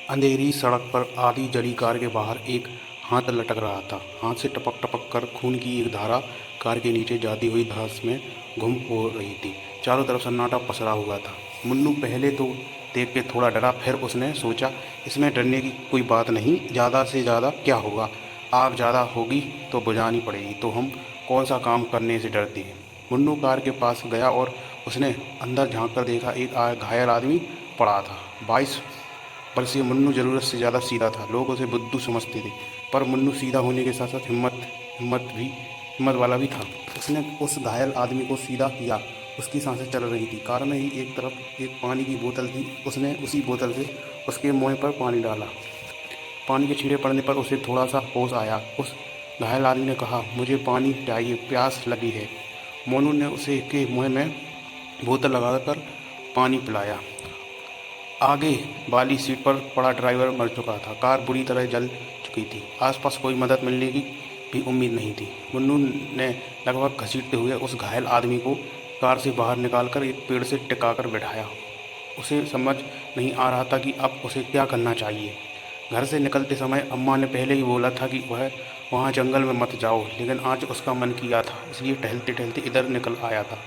अंधेरी सड़क पर आधी जली कार के बाहर एक हाथ लटक रहा था। हाथ से टपक टपक कर खून की एक धारा कार के नीचे जाती हुई घास में गुम हो रही थी। चारों तरफ सन्नाटा पसरा हुआ था। मुन्नू पहले तो देख के थोड़ा डरा, फिर उसने सोचा इसमें डरने की कोई बात नहीं, ज़्यादा से ज़्यादा क्या होगा, आग ज़्यादा होगी तो बुझानी पड़ेगी, तो हम कौन सा काम करने से डरते हैं। मुन्नू कार के पास गया और उसने अंदर झांक कर देखा, एक घायल आदमी पड़ा था। 22 वर्षीय मुन्नू ज़रूरत से ज़्यादा सीधा था। लोग उसे बुद्धू समझते थे, पर मुन्नू सीधा होने के साथ साथ हिम्मत वाला भी था। उसने उस घायल आदमी को सीधा किया। उसकी सांसें चल रही थी। कार में ही एक तरफ एक पानी की बोतल थी। उसने उसी बोतल से उसके मुँह पर पानी डाला। पानी के छींटे पड़ने पर उसे थोड़ा सा होश आया। उस घायल आदमी ने कहा, मुझे पानी चाहिए, प्यास लगी है। मोनू ने उसे के मुँह में बोतल लगाकर पानी पिलाया। आगे वाली सीट पर पड़ा ड्राइवर मर चुका था। कार बुरी तरह जल चुकी थी। आसपास कोई मदद मिलने की भी उम्मीद नहीं थी। मुन्नू ने लगभग घसीटते हुए उस घायल आदमी को कार से बाहर निकालकर एक पेड़ से टिकाकर बैठाया। उसे समझ नहीं आ रहा था कि अब उसे क्या करना चाहिए। घर से निकलते समय अम्मा ने पहले ही बोला था कि वह वहाँ जंगल में मत जाओ, लेकिन आज उसका मन किया था, इसलिए टहलते टहलते इधर निकल आया था।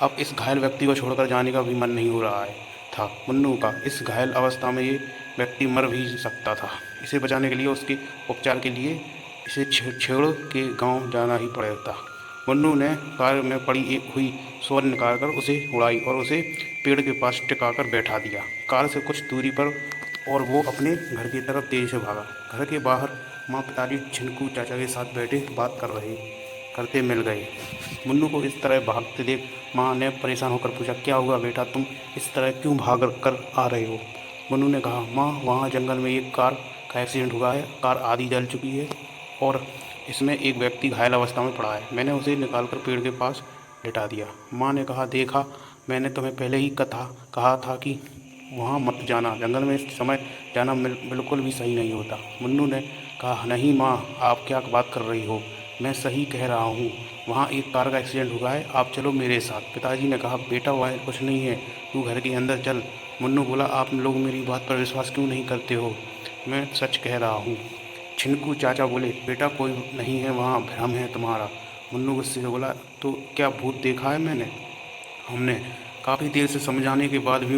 अब इस घायल व्यक्ति को छोड़कर जाने का भी मन नहीं हो रहा था मुन्नू का। इस घायल अवस्था में ये व्यक्ति मर भी सकता था। इसे बचाने के लिए, उसके उपचार के लिए इसे छेड़ के गांव जाना ही पड़ता। मुन्नू ने कार में पड़ी एक हुई स्वर्ण निकालकर उसे उड़ाई और उसे पेड़ के पास टिकाकर बैठा दिया। कार से कुछ दूरी पर और वो अपने घर की तरफ तेजी से भागा। घर के बाहर माँ पिताजी छिनकू चाचा के साथ बैठे बात करते मिल गए। मुन्नू को इस तरह भागते देख माँ ने परेशान होकर पूछा, क्या हुआ बेटा, तुम इस तरह क्यों भाग कर आ रहे हो। मुन्नू ने कहा, माँ वहाँ जंगल में एक कार का एक्सीडेंट हुआ है। कार आधी जल चुकी है और इसमें एक व्यक्ति घायल अवस्था में पड़ा है। मैंने उसे निकालकर पेड़ के पास लिटा दिया। माँ ने कहा, देखा, मैंने तुम्हें पहले ही कहा था कि वहाँ मत जाना, जंगल में इस समय जाना बिल्कुल भी सही नहीं होता। मुन्नू ने कहा, नहीं माँ, आप क्या बात कर रही हो, मैं सही कह रहा हूँ, वहाँ एक कार का एक्सीडेंट हुआ है, आप चलो मेरे साथ। पिताजी ने कहा, बेटा वहाँ कुछ नहीं है, तू घर के अंदर चल। मुन्नू बोला, आप लोग मेरी बात पर विश्वास क्यों नहीं करते हो, मैं सच कह रहा हूँ। छिनकू चाचा बोले, बेटा कोई नहीं है वहाँ, भ्रम है तुम्हारा। मुन्नू गुस्से से बोला, तो क्या भूत देखा है मैंने। हमने काफ़ी देर से समझाने के बाद भी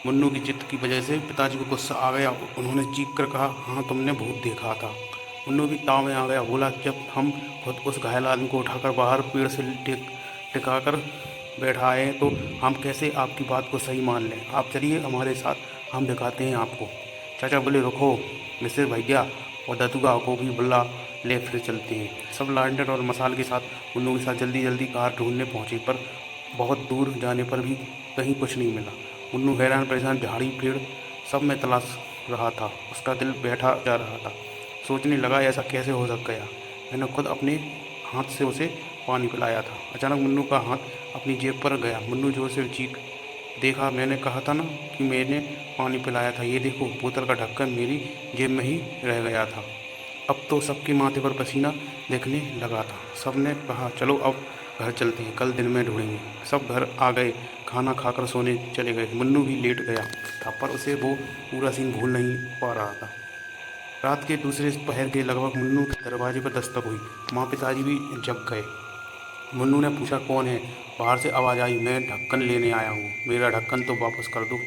मुन्नू की जिद की वजह से पिताजी को गुस्सा आ गया। उन्होंने चीख कर कहा, हाँ तुमने भूत देखा था। मुन्नू भी ताव में आ गया। बोला, जब हम खुद उस घायल आदमी को उठाकर बाहर पेड़ से टिकाकर बैठाए तो हम कैसे आपकी बात को सही मान लें। आप चलिए हमारे साथ, हम दिखाते हैं आपको। चाचा बोले, रुको, मिसिर भैया और दतुआ को भी बुला ले, फिर चलते हैं। सब लालटेन और मसाल के साथ मुन्नू के साथ जल्दी जल्दी कार ढूंढने पहुँचे, पर बहुत दूर जाने पर भी कहीं कुछ नहीं मिला। मुन्नू हैरान परेशान झाड़ी पेड़ सब में तलाश रहा था। उसका दिल बैठा जा रहा था। सोचने लगा, ऐसा कैसे हो सक गया, मैंने खुद अपने हाथ से उसे पानी पिलाया था। अचानक मुन्नू का हाथ अपनी जेब पर गया। मुन्नू जोर से चीख, देखा, मैंने कहा था ना कि मैंने पानी पिलाया था, ये देखो, बोतल का ढक्कन मेरी जेब में ही रह गया था। अब तो सबके माथे पर पसीना दिखने लगा था। सब ने कहा, चलो अब घर चलते हैं, कल दिन में ढूंढेंगे। सब घर आ गए, खाना खाकर सोने चले गए। मुन्नू भी लेट गया था, पर उसे वो पूरा सीन भूल नहीं पा रहा था। रात के दूसरे पहर के लगभग मुन्नू के दरवाजे पर दस्तक हुई। माँ पिताजी भी जग गए। मुन्नू ने पूछा, कौन है। बाहर से आवाज़ आई, मैं ढक्कन लेने आया हूँ, मेरा ढक्कन तो वापस कर दो।